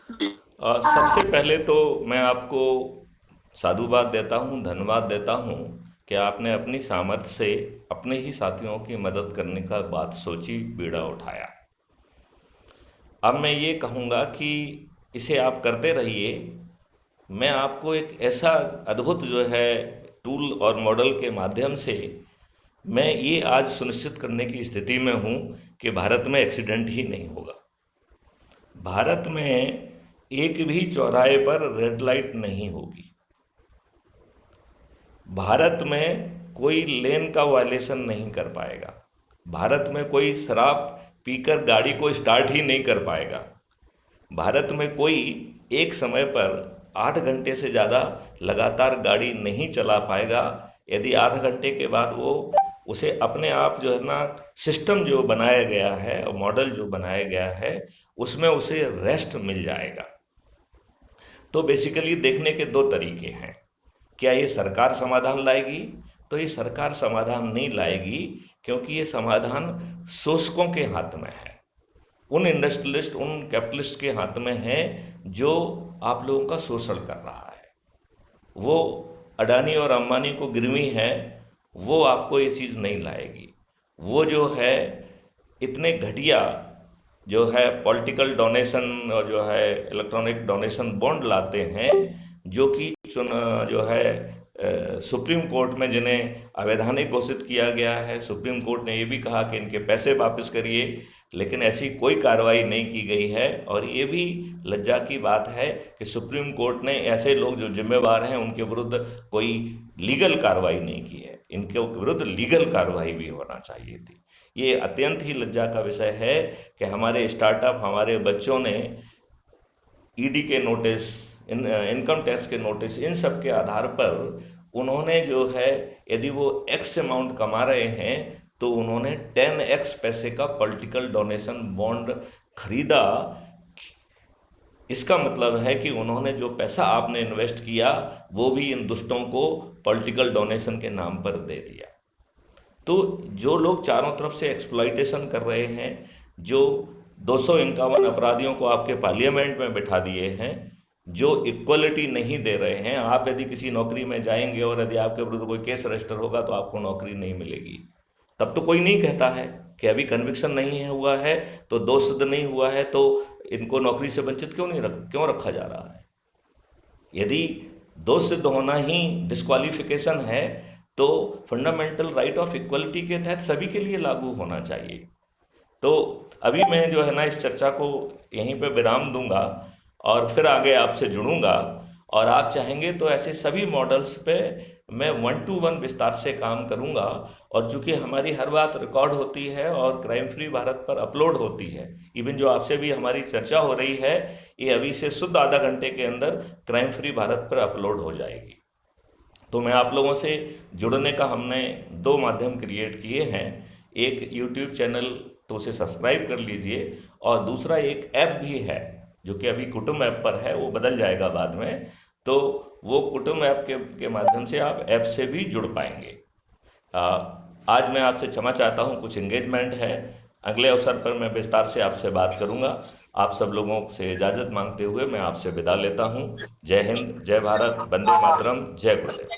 सबसे पहले तो मैं आपको साधुवाद देता हूँ, धन्यवाद देता हूँ कि आपने अपनी सामर्थ्य से अपने ही साथियों की मदद करने का बात सोची, बीड़ा उठाया। अब मैं ये कहूँगा कि इसे आप करते रहिए। मैं आपको एक ऐसा अद्भुत जो है टूल और मॉडल के माध्यम से मैं ये आज सुनिश्चित करने की स्थिति में हूँ कि भारत में एक्सीडेंट ही नहीं होगा। भारत में एक भी चौराहे पर रेड लाइट नहीं होगी। भारत में कोई लेन का वायलेशन नहीं कर पाएगा। भारत में कोई शराब पीकर गाड़ी को स्टार्ट ही नहीं कर पाएगा। भारत में कोई एक समय पर 8 घंटे से ज़्यादा लगातार गाड़ी नहीं चला पाएगा यदि आधा घंटे के बाद वो उसे अपने आप जो है ना सिस्टम जो बनाया गया है और मॉडल जो बनाया गया है उसमें उसे रेस्ट मिल जाएगा। तो बेसिकली देखने के दो तरीके हैं। क्या ये सरकार समाधान लाएगी? तो ये सरकार समाधान नहीं लाएगी, क्योंकि ये समाधान शोषकों के हाथ में है, उन इंडस्ट्रियलिस्ट, उन कैपिटलिस्ट के हाथ में है जो आप लोगों का शोषण कर रहा है। वो अडानी और अंबानी को गिरवी है, वो आपको ये चीज़ नहीं लाएगी। वो जो है इतने घटिया जो है पॉलिटिकल डोनेशन और जो है इलेक्ट्रॉनिक डोनेशन बॉन्ड लाते हैं, जो कि चुन जो है सुप्रीम कोर्ट में जिन्हें अवैधानिक घोषित किया गया है। सुप्रीम कोर्ट ने ये भी कहा कि इनके पैसे वापस करिए, लेकिन ऐसी कोई कार्रवाई नहीं की गई है। और ये भी लज्जा की बात है कि सुप्रीम कोर्ट ने ऐसे लोग जो जिम्मेवार हैं उनके विरुद्ध कोई लीगल कार्रवाई नहीं की है। इनके विरुद्ध लीगल कार्रवाई भी होना चाहिए थी। ये अत्यंत ही लज्जा का विषय है कि हमारे स्टार्टअप, हमारे बच्चों ने ईडी के नोटिस, इनकम टैक्स के नोटिस, इन सब के आधार पर उन्होंने जो है यदि वो एक्स अमाउंट कमा रहे हैं तो उन्होंने 10x पैसे का पॉलिटिकल डोनेशन बॉन्ड खरीदा। इसका मतलब है कि उन्होंने जो पैसा आपने इन्वेस्ट किया वो भी इन दुष्टों को पॉलिटिकल डोनेशन के नाम पर दे दिया। तो जो लोग चारों तरफ से एक्सप्लॉइटेशन कर रहे हैं, जो 251 अपराधियों को आपके पार्लियामेंट में बिठा दिए हैं, जो इक्वलिटी नहीं दे रहे हैं, आप यदि किसी नौकरी में जाएंगे और यदि आपके विरुद्ध कोई केस रजिस्टर होगा तो आपको नौकरी नहीं मिलेगी। तब तो कोई नहीं कहता है कि अभी कन्विक्शन नहीं है हुआ है तो दोष सिद्ध नहीं हुआ है तो इनको नौकरी से वंचित क्यों रखा जा रहा है। यदि दोष सिद्ध होना ही डिस्क्वालिफिकेशन है तो फंडामेंटल राइट ऑफ इक्वलिटी के तहत सभी के लिए लागू होना चाहिए। तो अभी मैं जो है ना इस चर्चा को यहीं पे विराम दूंगा और फिर आगे आपसे जुड़ूंगा। और आप चाहेंगे तो ऐसे सभी मॉडल्स पे मैं 1 to 1 विस्तार से काम करूंगा। और चूंकि हमारी हर बात रिकॉर्ड होती है और क्राइम फ्री भारत पर अपलोड होती है, इवन जो आपसे भी हमारी चर्चा हो रही है ये अभी से शुद्ध आधा घंटे के अंदर क्राइम फ्री भारत पर अपलोड हो जाएगी। तो मैं आप लोगों से जुड़ने का हमने दो माध्यम क्रिएट किए हैं। एक यूट्यूब चैनल, तो उसे सब्सक्राइब कर लीजिए, और दूसरा एक ऐप भी है जो कि अभी कुटुंब ऐप पर है, वो बदल जाएगा बाद में। तो वो कुटुंब ऐप के माध्यम से आप ऐप से भी जुड़ पाएंगे। आज मैं आपसे क्षमा चाहता हूँ, कुछ एंगेजमेंट है। अगले अवसर पर मैं विस्तार से आपसे बात करूँगा। आप सब लोगों से इजाज़त मांगते हुए मैं आपसे विदा लेता हूँ। जय हिंद, जय भारत, वंदे मातरम, जय गुरुदेव।